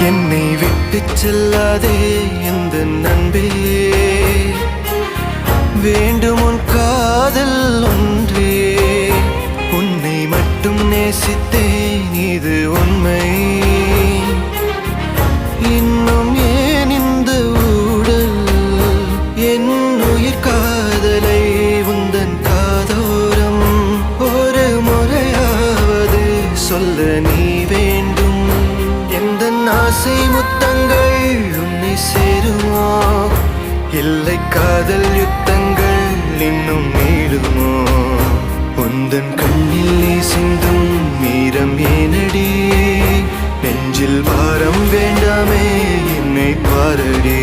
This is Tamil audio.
என்னை விட்டு செல்லாதே எந்த நண்பே, வேண்டும் உன் காதல் ஒன்றே. உன்னை மட்டும் நேசித்தேன் இது உண்மை. இன்னும் ஏன் இந்த ஊடல் என் உயிர் காதலை உந்தன் காதோரம் ஒரு முறையாவது சொல்ல நீ வேண்டும். எந்த ஆசை முத்தங்கள் உன்னை சேருமோ, இல்லை காதல் யுத்தங்கள் இன்னும் நீடுமோ. உந்தன் கண்ணில் நீ சிந்தும் மீரம் ஏனடி, நெஞ்சில் பாரம் வேண்டாமே என்னை பாரடி.